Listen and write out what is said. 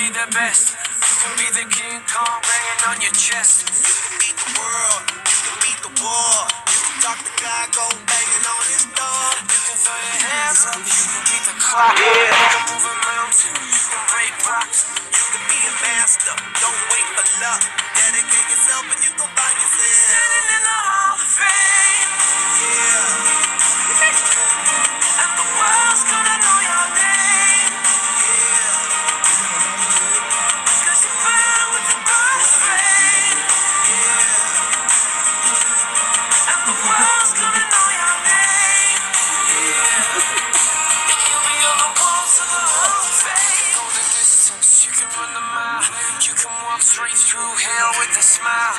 be the best. You can be the King Kong banging on your chest. You can beat the world, you can beat the war. You can talk the guy, go banging on his door. You can throw your hands up, you can beat the clock. You can move a mountain, you can break rocks. You can be a master, don't wait for luck. Dedicate yourself and you can find yourself sitting in the Hall of Fame. Yeah. And the world's gonna know your name. Yeah. 'Cause you burn with the best flame. Yeah. And the world's gonna know your name. Yeah. You'll be on the walls of the Hall of Fame. Go the distance, you can run the mile. You can walk straight through hell with a smile.